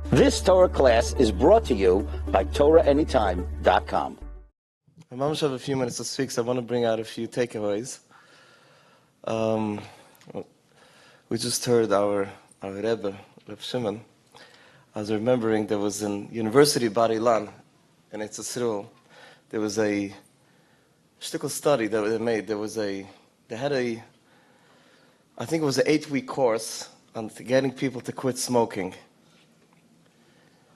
This Torah class is brought to you by TorahAnytime.com. I have a few minutes to speak, so I want to bring out a few takeaways. We just heard our Rebbe, Reb Shimon. I was remembering there was in University of Bar Ilan, and it's a Yisrael, there was a shtickle study that they made. They had I think it was an 8-week course on getting people to quit smoking.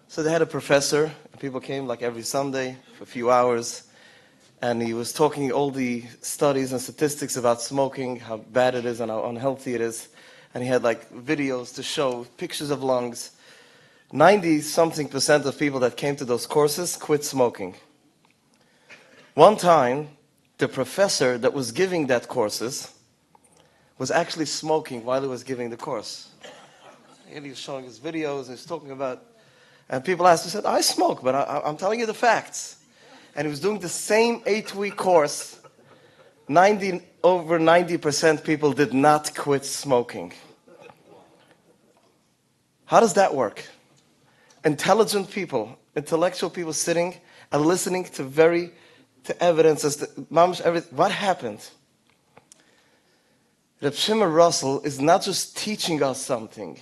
So they had a professor, and people came like every Sunday for a few hours, and he was talking all the studies and statistics about smoking, how bad it is and how unhealthy it is. And he had like videos to show, pictures of lungs. 90-something% of people that came to those courses quit smoking. One time, the professor that was giving that courses was actually smoking while he was giving the course. And he was showing his videos, and he was talking about, and people asked, he said, I smoke, but I'm telling you the facts. And he was doing the same 8-week course. Over 90% people did not quit smoking. How does that work? Intelligent people, intellectual people sitting and listening to evidence as to what happened. Reb Shimon Russell is not just teaching us something.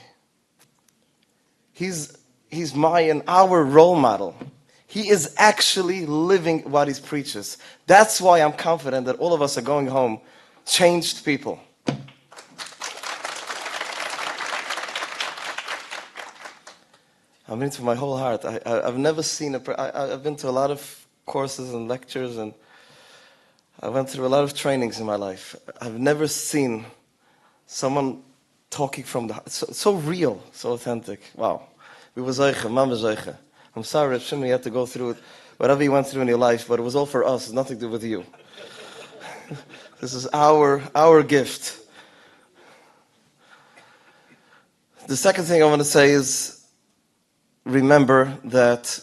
He's our role model. He is actually living what he preaches. That's why I'm confident that all of us are going home changed people. I mean it from my whole heart. I've never seen I've been to a lot of courses and lectures, and I went through a lot of trainings in my life. I've never seen someone talking from the heart. So real, so authentic. Wow. We were zeiche, mama zeiche. I'm sorry, Reb Shimon, you had to go through it, whatever you went through in your life, but it was all for us. It's nothing to do with you. This is our gift. The second thing I want to say is, remember that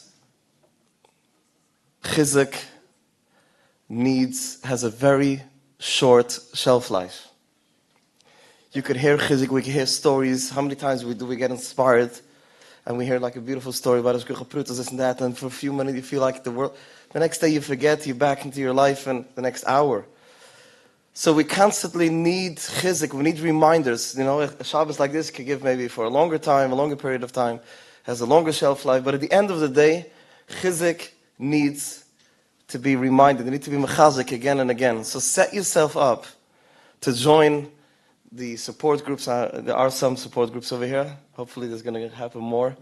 chizuk has a very short shelf life. You could hear chizuk, we could hear stories. How many times do we get inspired? And we hear like a beautiful story about this and that, and for a few minutes you feel like the next day you forget, you're back into your life in the next hour. So we constantly need chizuk, we need reminders. You know, a Shabbos like this could give maybe for a longer period of time, has a longer shelf life, but at the end of the day, chizuk needs to be reminded, you need to be mechazik again and again. So set yourself up to join the support groups. There are some support groups over here. Hopefully there's going to happen more.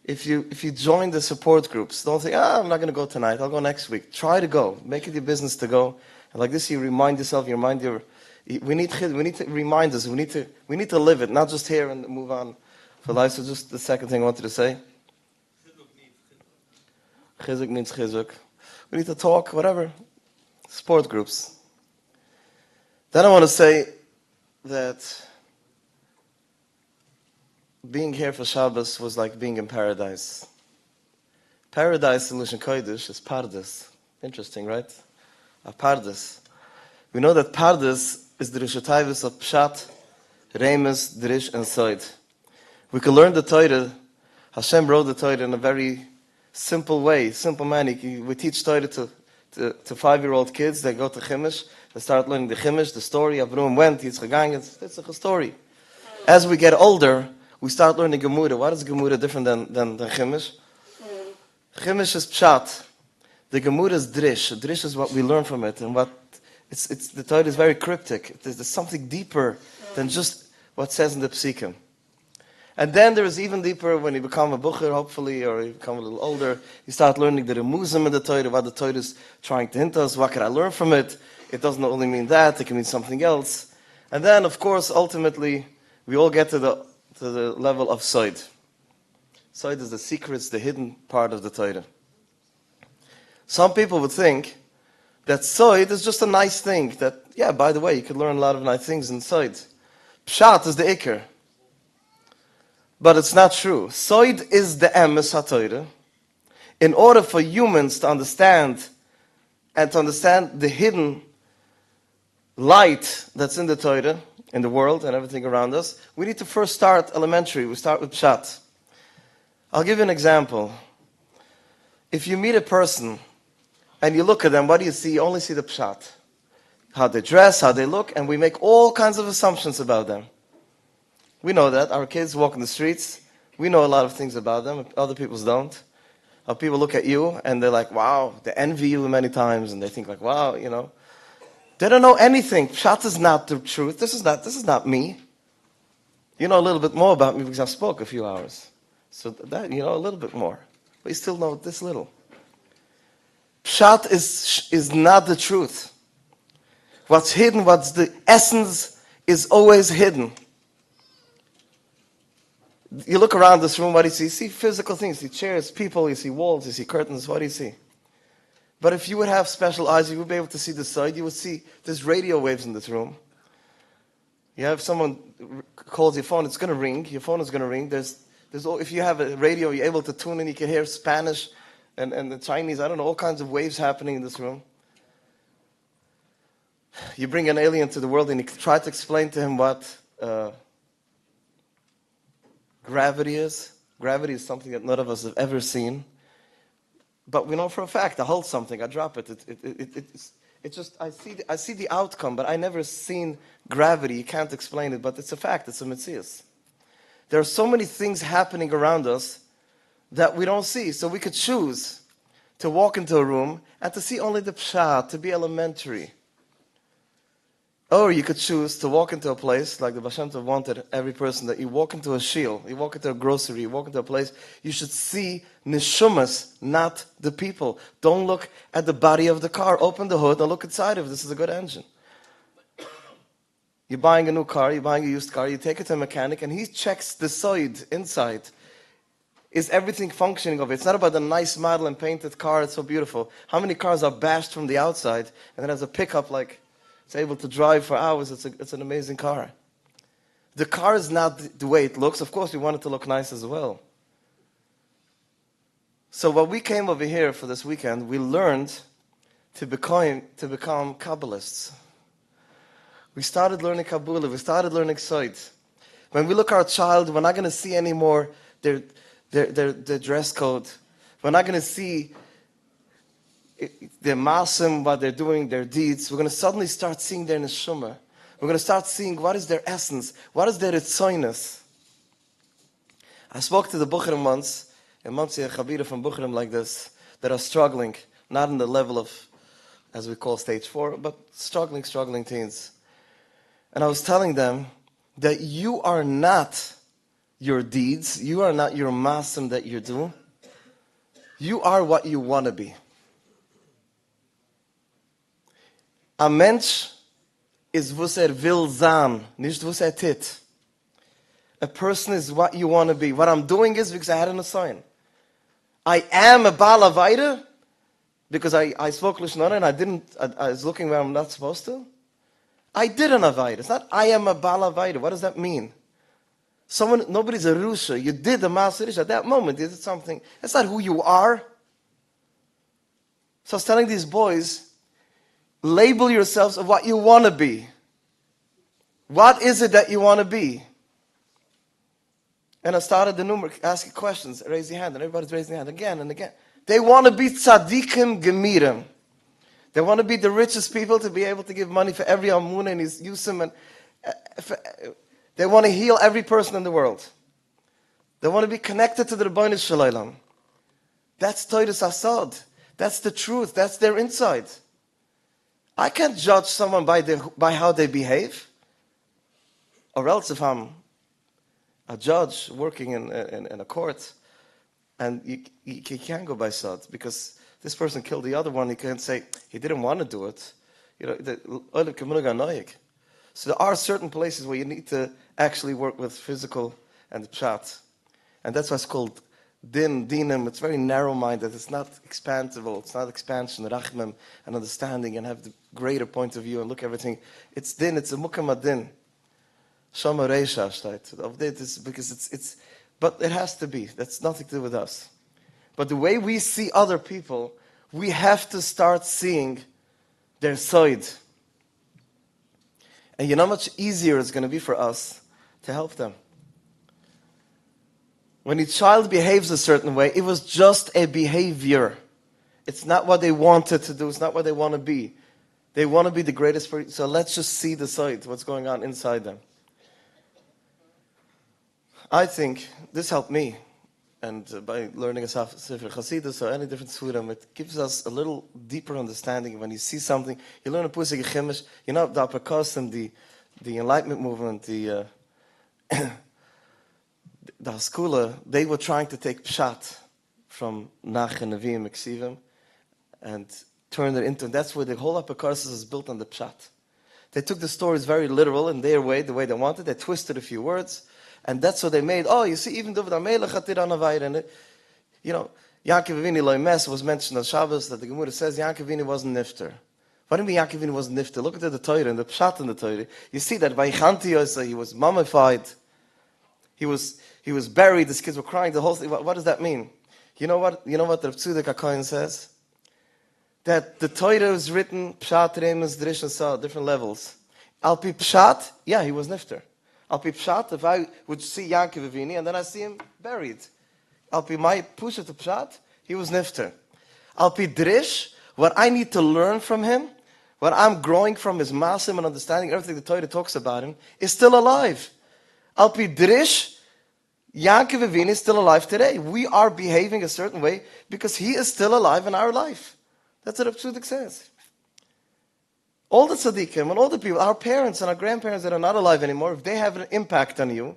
If you join the support groups, don't think, I'm not going to go tonight, I'll go next week. Try to go. Make it your business to go. And like this, you remind yourself, we need reminders. We need to live it, not just hear and move on for life. So just the second thing I wanted to say. Chizuk needs chizuk. We need to talk, whatever. Support groups. Then I want to say that being here for Shabbos was like being in paradise. Paradise in Lashon Kodesh is Pardes. Interesting, right? A Pardes. We know that Pardes is the Rishotayvis of Pshat, Remes, Drish, and Soid. We can learn the Torah. Hashem wrote the Torah in a very simple way, simple manner. We teach Torah to 5-year-old kids. They go to Chumash. They start learning the Chumash, the story. Avram went, he's gegangen. It's a story. As we get older, we start learning Gemara. What is Gemara different than Chumash? Chumash is Pshat. The Gemara is Drish. Drish is what we learn from it, and the Torah is very cryptic. There's something deeper than just what says in the Psikim. And then there is even deeper when you become a bucher, hopefully, or you become a little older. You start learning the remuzim in the Torah, what the Torah is trying to hint us. What can I learn from it? It doesn't only mean that; it can mean something else. And then, of course, ultimately, we all get to the level of Soid. Soid is the secrets, the hidden part of the Torah. Some people would think that Soid is just a nice thing. That, yeah, by the way, you could learn a lot of nice things in Soid. Pshat is the Iker. But it's not true. Soid is the emes HaTorah. In order for humans to understand the hidden light that's in the Torah, in the world and everything around us, we need to first start elementary. We start with Pshat. I'll give you an example. If you meet a person and you look at them, what do you see? You only see the pshat. How they dress, how they look, and we make all kinds of assumptions about them. We know that. Our kids walk in the streets. We know a lot of things about them. Other people don't. How people look at you and they're like, wow, they envy you many times, and they think like, wow, you know. They don't know anything. Pshat is not the truth. This is not me. You know a little bit more about me because I spoke a few hours. So that, you know a little bit more. But you still know this little. Pshat is not the truth. What's hidden, what's the essence is always hidden. You look around this room, what do you see? You see physical things. You see chairs, people, you see walls, you see curtains. What do you see? But if you would have special eyes, you would be able to see the side. You would see there's radio waves in this room. You have someone calls your phone, it's going to ring. Your phone is going to ring. If you have a radio, you're able to tune in. You can hear Spanish and the Chinese. I don't know, all kinds of waves happening in this room. You bring an alien to the world and you try to explain to him what gravity is. Gravity is something that none of us have ever seen. But we know for a fact, I hold something, I drop it. It's just, I see the outcome, but I never seen gravity. You can't explain it, but it's a fact. It's a mitzvah. There are so many things happening around us that we don't see. So we could choose to walk into a room and to see only the pshat, to be elementary. Or you could choose to walk into a place, like the Baal Shem Tov wanted every person, that you walk into a shiel, you walk into a grocery, you walk into a place, you should see neshumas, not the people. Don't look at the body of the car. Open the hood and look inside of it. This is a good engine. You're buying a new car, you're buying a used car, you take it to a mechanic, and he checks the side, inside. Is everything functioning of it? It's not about the nice model and painted car, it's so beautiful. How many cars are bashed from the outside, and then has a pickup like... It's able to drive for hours. It's an amazing car. The car is not the way it looks. Of course, we want it to look nice as well. So when we came over here for this weekend, we learned to become Kabbalists. We started learning Kabbalah. We started learning Sod. When we look at our child, we're not going to see anymore their dress code. We're not going to see their masim, what they're doing, their deeds. We're going to suddenly start seeing their neshama. We're going to start seeing what is their essence, what is their etzoinus. I spoke to the Bukhrim once, and once a Chabira from Bukhrim like this, that are struggling, not in the level of, as we call stage 4, but struggling teens. And I was telling them that you are not your deeds, you are not your masim that you do, you are what you want to be. A Mensch is was will sein, nicht was tit. A person is what you want to be. What I'm doing is because I had an assign. I am a Baal Avaida because I spoke Lashon Hara and I was looking where I'm not supposed to. I did an Avaida. It's not I am a Baal Avaida. What does that mean? Nobody's a Rusha. You did the Maaserish at that moment. You did something. That's not who you are. So I was telling these boys, label yourselves of what you want to be. What is it that you want to be? And I started the numeric, asking questions. Raise your hand. And everybody's raising their hand again and again. They want to be tzaddikim gemirim. They want to be the richest people to be able to give money for every amun and his yusim. And they want to heal every person in the world. They want to be connected to the Rebbeinu Shalom. That's Toidas Asad. That's the truth. That's their inside. I can't judge someone by how they behave. Or else if I'm a judge working in a court, and you can't go by Sod, because this person killed the other one, you can't say, he didn't want to do it. So there are certain places where you need to actually work with physical and pshat. And that's why it's called dinim. It's very narrow-minded. It's not expansible. It's not expansion, rachmem, and understanding, and have the greater point of view and look at everything. It's din. It's a mukam din. Shama reisha shtayt. Because it's. But it has to be. That's nothing to do with us. But the way we see other people, we have to start seeing their side. And you know how much easier it's going to be for us to help them. When a child behaves a certain way, it was just a behavior. It's not what they wanted to do. It's not what they want to be. They want to be the greatest. So let's just see the side, what's going on inside them. I think this helped me. And by learning a Sefer Chasidus or any different Surim, it gives us a little deeper understanding. When you see something, you learn a Pusik Chemish. You know, the Apakasim, the Enlightenment movement, the Haskula, they were trying to take Pshat from Nach and Nevi'im Ksivim and turn it into, that's where the whole Apakasim is built on the Pshat. They took the stories very literal in their way, the way they wanted. They twisted a few words. And that's what they made. Oh, you see, even David HaMelech had it on a vayr. And you know, Yaakov Avinu Loi Mes was mentioned on Shabbos that the Gemara says Yaakov Avinu wasn't nifter. What do you mean Yaakov Avinu wasn't nifter? Look at the Torah and the Pshat in the Torah. You see that by Chanti he was mummified. He was buried. His kids were crying. The whole thing. What does that mean? You know what the Rav Tzudek HaKohen says? That the Torah is written Pshat, Remes, Drish, and Sa, different levels. Al pi Pshat, yeah, he was nifter. Al pi Pshat, if I would see Yaakov Avinu and then I see him buried. Al pi my pusha to Pshat, he was nifter. Al pi Drish, what I need to learn from him, what I'm growing from his masim and understanding everything the Torah talks about him, is still alive. Al pi Drish, Yaakov Avinu is still alive today. We are behaving a certain way because he is still alive in our life. That's what Rav Tzudek says. All the tzaddikim and all the people, our parents and our grandparents that are not alive anymore, if they have an impact on you,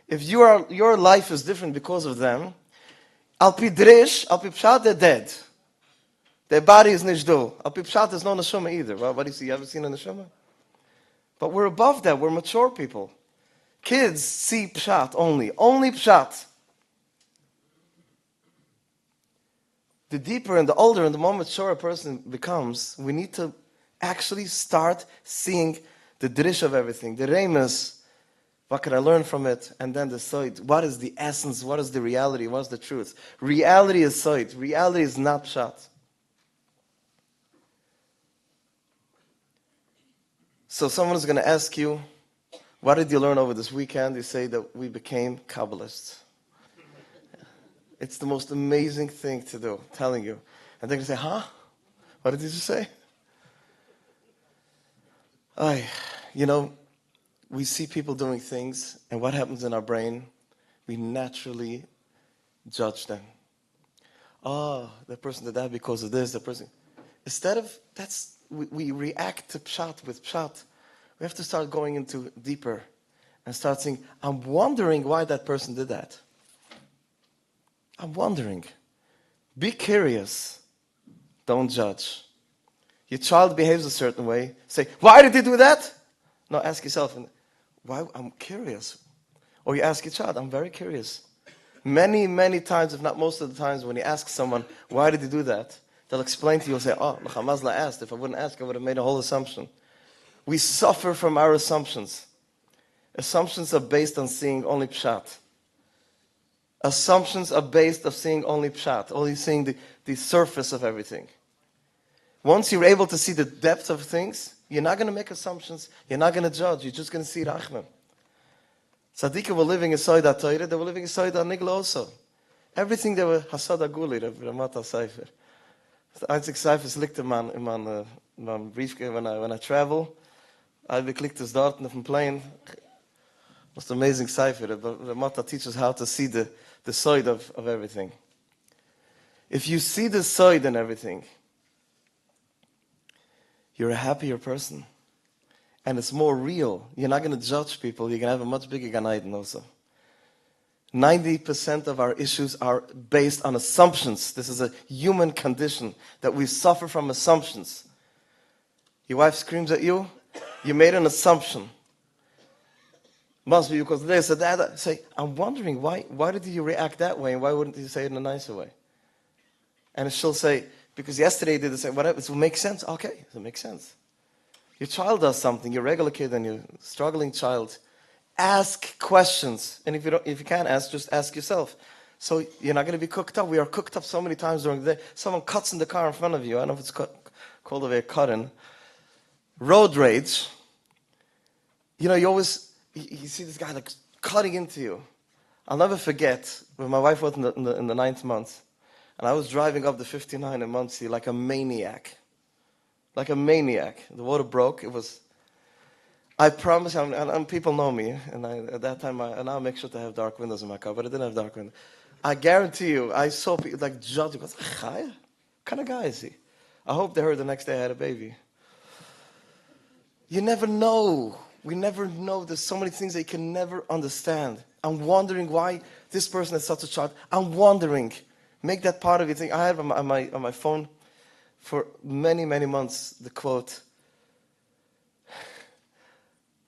if your life is different because of them, al pi drish, al pi pshat, they're dead. Their body is nishdu. Al pi pshat, there's no neshama either. Well, what do you see? You ever seen a neshama? But we're above that. We're mature people. Kids see pshat only pshat. The deeper and the older and the more mature a person becomes, we need to actually start seeing the drish of everything, the remes. What can I learn from it? And then the side. What is the essence? What is the reality? What is the truth? Reality is side. Reality is not pshat. So someone is going to ask you, what did you learn over this weekend? You say that we became Kabbalists. It's the most amazing thing to do, I'm telling you. And they're going to say, huh? What did you just say? We see people doing things, and what happens in our brain? We naturally judge them. Oh, that person did that because of this, that person. Instead of, we react to pshat with pshat. We have to start going into deeper and start saying, I'm wondering why that person did that. I'm wondering. Be curious. Don't judge. Your child behaves a certain way. Say, why did he do that? No, ask yourself, why? I'm curious. Or you ask your child, I'm very curious. Many, many times, if not most of the times, when you ask someone, why did he do that? They'll explain to you and say, oh, L'chamazla asked. If I wouldn't ask, I would have made a whole assumption. We suffer from our assumptions. Assumptions are based on seeing only pshat. Assumptions are based on seeing only pshat, only seeing the surface of everything. Once you're able to see the depth of things, you're not going to make assumptions, you're not going to judge, you're just going to see Rachman. Tzaddikim were living inside that Torah, they were living inside that Nigla also. Everything they were Hasad Aguli, Ramat HaSeifer. Isaac Seifers liegt in mijn briefje when I travel. I beklikt his dort on the plane. Most amazing Seifer. Ramata teaches how to see the side of everything. If you see the side in everything, you're a happier person. And it's more real. You're not going to judge people. You're going to have a much bigger Gan Eden also. 90% of our issues are based on assumptions. This is a human condition that we suffer from assumptions. Your wife screams at you, you made an assumption. Must be because this or that. Say, I'm wondering why did you react that way and why wouldn't you say it in a nicer way? And she'll say, because yesterday you did the same, whatever, it will make sense. Okay, it will make sense. Your child does something, your regular kid and your struggling child. Ask questions. And if you can't ask, just ask yourself. So you're not going to be cooked up. We are cooked up so many times during the day. Someone cuts in the car in front of you. I don't know if it's called a cutting. Road rage. You know, you see this guy like cutting into you. I'll never forget when my wife was in the 9th month, and I was driving up the 59 in Muncie like a maniac. Like a maniac. The water broke. It was, I promise, and people know me, and at that time, and I'll make sure to have dark windows in my car, but I didn't have dark windows. I guarantee you, I saw people like judging. What kind of guy is he? I hope they heard the next day I had a baby. You never know. We never know. There's so many things that you can never understand. I'm wondering why this person has such a child. I'm wondering. Make that part of your thing. I have on my phone for many, many months the quote,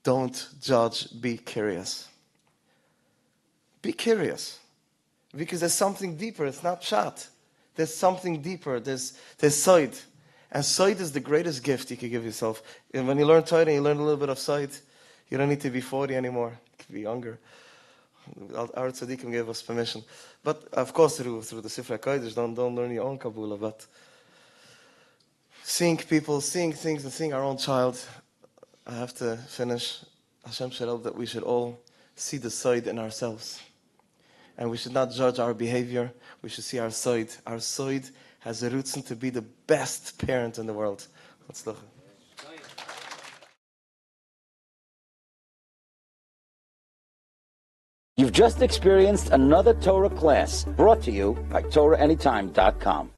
"Don't judge, be curious." Be curious. Because there's something deeper. It's not pshat. There's something deeper. There's side. And side is the greatest gift you can give yourself. And when you learn Torah and you learn a little bit of side, you don't need to be 40 anymore. You can be younger. Our tzaddikim gave us permission. But of course through the Sifra Kodesh, don't learn your own Kabbalah. But seeing people, seeing things, and seeing our own child, I have to finish. Hashem should help that we should all see the side in ourselves. And we should not judge our behavior. We should see our side. Our side has a roots to be the best parent in the world. Let's look. You've just experienced another Torah class brought to you by TorahAnytime.com.